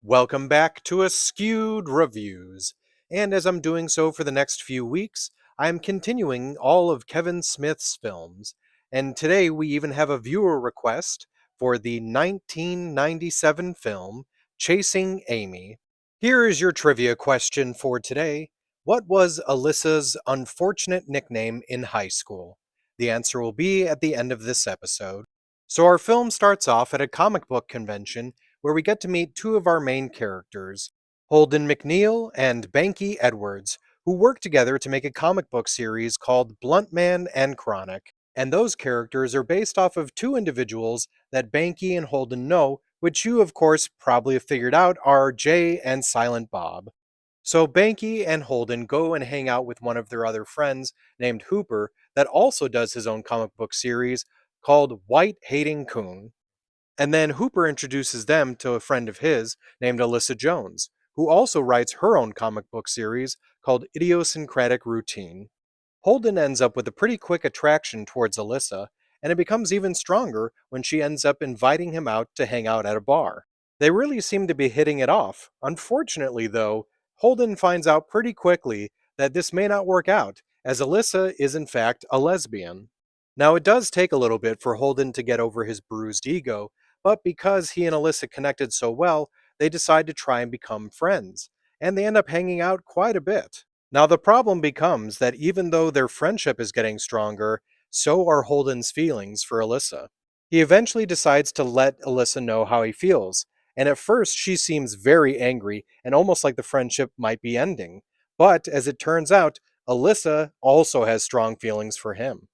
Welcome back to Askewed Reviews. And as I'm doing so for the next few weeks, I'm continuing all of Kevin Smith's films. And today we even have a viewer request for the 1997 film Chasing Amy. Here is your trivia question for today. What was Alyssa's unfortunate nickname in high school? The answer will be at the end of this episode. So our film starts off at a comic book convention where we get to meet two of our main characters, Holden McNeil and Banky Edwards, who work together to make a comic book series called Bluntman and Chronic. And those characters are based off of two individuals that Banky and Holden know, which you, of course, probably have figured out are Jay and Silent Bob. So Banky and Holden go and hang out with one of their other friends named Hooper that also does his own comic book series called White Hating Coon. And then Hooper introduces them to a friend of his named Alyssa Jones, who also writes her own comic book series called Idiosyncratic Routine. Holden ends up with a pretty quick attraction towards Alyssa, and it becomes even stronger when she ends up inviting him out to hang out at a bar. They really seem to be hitting it off. Unfortunately, though, Holden finds out pretty quickly that this may not work out, as Alyssa is in fact a lesbian. Now, it does take a little bit for Holden to get over his bruised ego, but because he and Alyssa connected so well, they decide to try and become friends, and they end up hanging out quite a bit. Now, the problem becomes that even though their friendship is getting stronger, so are Holden's feelings for Alyssa. He eventually decides to let Alyssa know how he feels, and at first she seems very angry and almost like the friendship might be ending. But as it turns out, Alyssa also has strong feelings for him.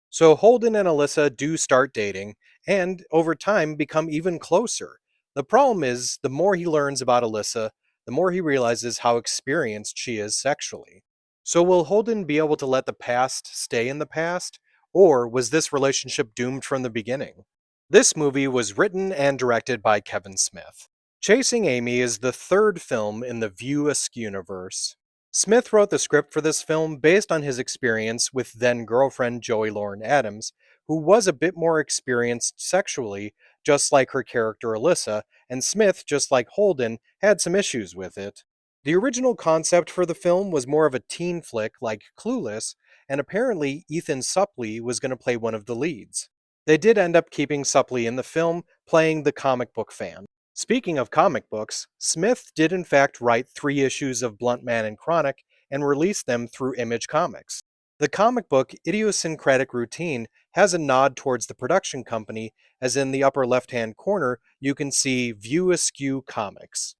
So Holden and Alyssa do start dating, and over time become even closer. The problem is, the more he learns about Alyssa, the more he realizes how experienced she is sexually. So will Holden be able to let the past stay in the past, or was this relationship doomed from the beginning? This movie was written and directed by Kevin Smith. Chasing Amy is the third film in the View Askew universe. Smith wrote the script for this film based on his experience with then girlfriend Joey Lauren Adams, who was a bit more experienced sexually, just like her character Alyssa, and Smith, just like Holden, had some issues with it. The original concept for the film was more of a teen flick like Clueless, and apparently Ethan Suplee was going to play one of the leads. They did end up keeping Suplee in the film, playing the comic book fan. Speaking of comic books, Smith did in fact write 3 issues of Bluntman and Chronic and release them through Image Comics. The comic book Idiosyncratic Routine has a nod towards the production company, as in the upper left-hand corner you can see View Askew Comics.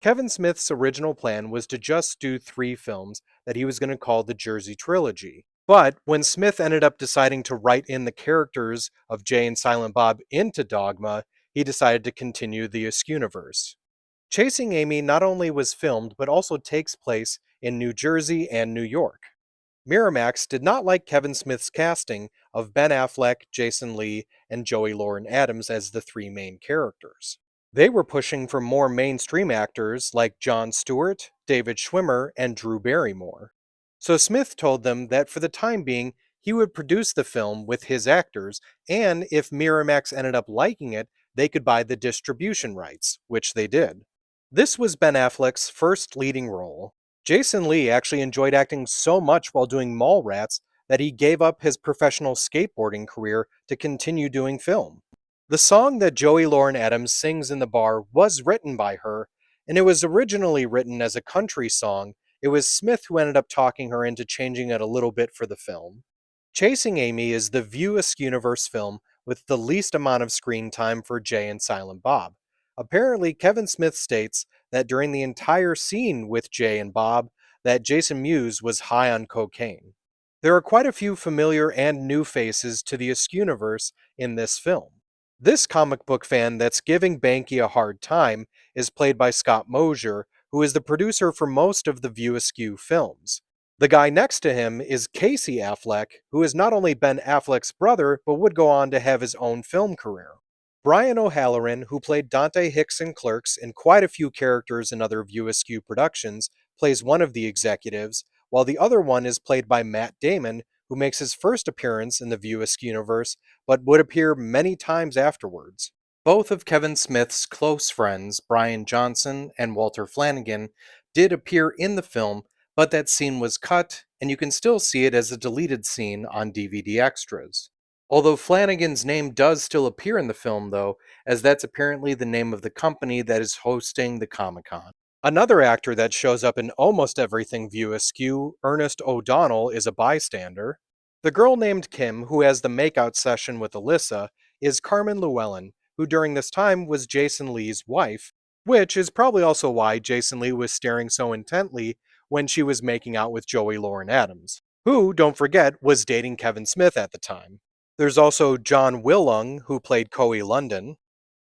Kevin Smith's original plan was to just do 3 films that he was going to call the Jersey Trilogy. But when Smith ended up deciding to write in the characters of Jay and Silent Bob into Dogma, he decided to continue the Askewniverse. Chasing Amy not only was filmed, but also takes place in New Jersey and New York. Miramax did not like Kevin Smith's casting of Ben Affleck, Jason Lee, and Joey Lauren Adams as the 3 main characters. They were pushing for more mainstream actors like Jon Stewart, David Schwimmer, and Drew Barrymore. So Smith told them that for the time being, he would produce the film with his actors, and if Miramax ended up liking it, they could buy the distribution rights, which they did. This was Ben Affleck's first leading role. Jason Lee actually enjoyed acting so much while doing Mallrats that he gave up his professional skateboarding career to continue doing film. The song that Joey Lauren Adams sings in the bar was written by her, and it was originally written as a country song. It was Smith who ended up talking her into changing it a little bit for the film. Chasing Amy is the View Askewniverse film with the least amount of screen time for Jay and Silent Bob. Apparently, Kevin Smith states that during the entire scene with Jay and Bob, that Jason Mewes was high on cocaine. There are quite a few familiar and new faces to the Askewniverse in this film. This comic book fan that's giving Banky a hard time is played by Scott Mosier, who is the producer for most of the View Askew films. The guy next to him is Casey Affleck, who is not only Ben Affleck's brother, but would go on to have his own film career. Brian O'Halloran, who played Dante Hicks in Clerks and quite a few characters in other View Askew productions, plays one of the executives, while the other one is played by Matt Damon, who makes his first appearance in the View Askew universe, but would appear many times afterwards. Both of Kevin Smith's close friends, Brian Johnson and Walter Flanagan, did appear in the film, but that scene was cut, and you can still see it as a deleted scene on DVD extras. Although Flanagan's name does still appear in the film, though, as that's apparently the name of the company that is hosting the Comic Con. Another actor that shows up in almost everything View Askew, Ernest O'Donnell, is a bystander. The girl named Kim, who has the makeout session with Alyssa, is Carmen Llewellyn, who during this time was Jason Lee's wife, which is probably also why Jason Lee was staring so intently when she was making out with Joey Lauren Adams, who, don't forget, was dating Kevin Smith at the time. There's also John Willung, who played Coey London,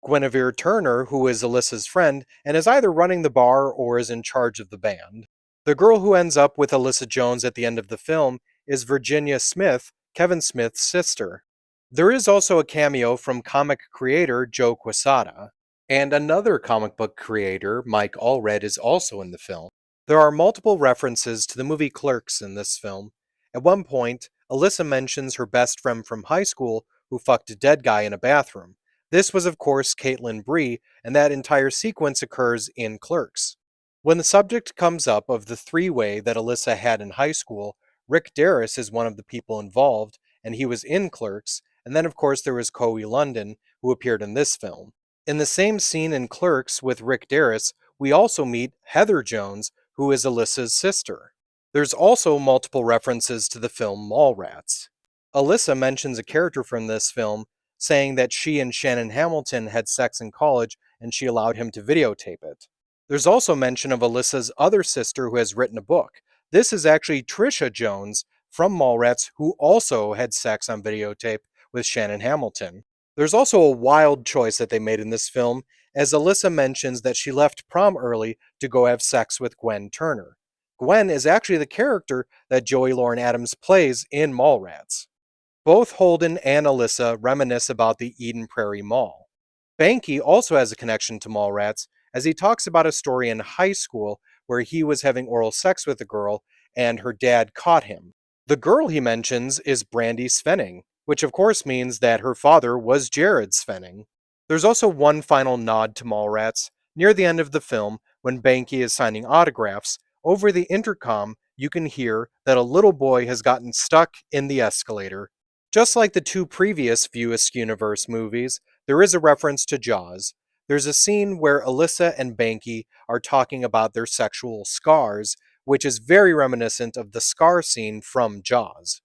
Guinevere Turner, who is Alyssa's friend and is either running the bar or is in charge of the band. The girl who ends up with Alyssa Jones at the end of the film is Virginia Smith, Kevin Smith's sister. There is also a cameo from comic creator Joe Quesada, and another comic book creator, Mike Allred, is also in the film. There are multiple references to the movie Clerks in this film. At one point, Alyssa mentions her best friend from high school who fucked a dead guy in a bathroom. This was, of course, Caitlin Bree, and that entire sequence occurs in Clerks. When the subject comes up of the three-way that Alyssa had in high school, Rick Darris is one of the people involved, and he was in Clerks, and then of course there was Coey London, who appeared in this film. In the same scene in Clerks with Rick Darris, we also meet Heather Jones, who is Alyssa's sister. There's also multiple references to the film Mallrats. Alyssa mentions a character from this film saying that she and Shannon Hamilton had sex in college and she allowed him to videotape it. There's also mention of Alyssa's other sister who has written a book. This is actually Trisha Jones from Mallrats, who also had sex on videotape with Shannon Hamilton. There's also a wild choice that they made in this film, as Alyssa mentions that she left prom early to go have sex with Gwen Turner. Gwen is actually the character that Joey Lauren Adams plays in Mallrats. Both Holden and Alyssa reminisce about the Eden Prairie Mall. Banky also has a connection to Mallrats, as he talks about a story in high school where he was having oral sex with a girl and her dad caught him. The girl he mentions is Brandy Svenning, which of course means that her father was Jared Svenning. There's also one final nod to Mallrats. Near the end of the film, when Banky is signing autographs, over the intercom you can hear that a little boy has gotten stuck in the escalator. Just like the two previous View Askewniverse movies, there is a reference to Jaws. There's a scene where Alyssa and Banky are talking about their sexual scars, which is very reminiscent of the scar scene from Jaws.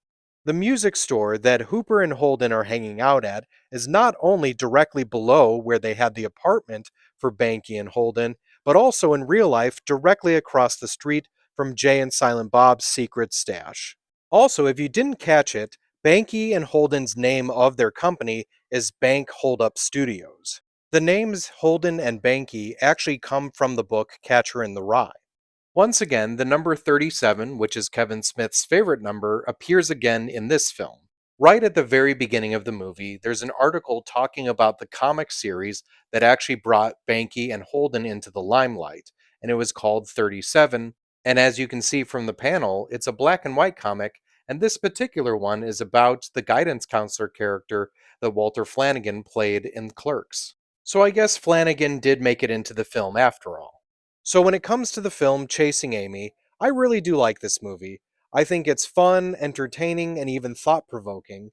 The music store that Hooper and Holden are hanging out at is not only directly below where they had the apartment for Banky and Holden, but also in real life directly across the street from Jay and Silent Bob's secret stash. Also, if you didn't catch it, Banky and Holden's name of their company is Bank Holdup Studios. The names Holden and Banky actually come from the book Catcher in the Rye. Once again, the number 37, which is Kevin Smith's favorite number, appears again in this film. Right at the very beginning of the movie, there's an article talking about the comic series that actually brought Banky and Holden into the limelight, and it was called 37. And as you can see from the panel, it's a black and white comic, and this particular one is about the guidance counselor character that Walter Flanagan played in Clerks. So I guess Flanagan did make it into the film after all. So when it comes to the film Chasing Amy, I really do like this movie. I think it's fun, entertaining, and even thought-provoking.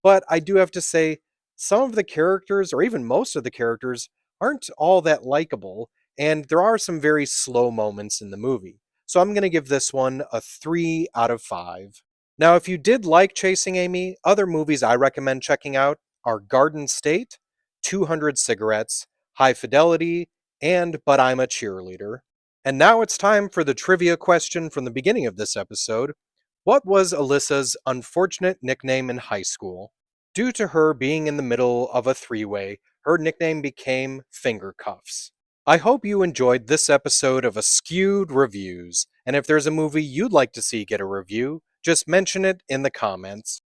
But I do have to say, some of the characters, or even most of the characters, aren't all that likable, and there are some very slow moments in the movie. So I'm going to give this one a 3 out of 5. Now, if you did like Chasing Amy, other movies I recommend checking out are Garden State, 200 Cigarettes, High Fidelity, and But I'm a Cheerleader. And now it's time for the trivia question from the beginning of this episode. What was Alyssa's unfortunate nickname in high school? Due to her being in the middle of a three-way, her nickname became Finger Cuffs. I hope you enjoyed this episode of Askewed Reviews, and if there's a movie you'd like to see get a review, just mention it in the comments.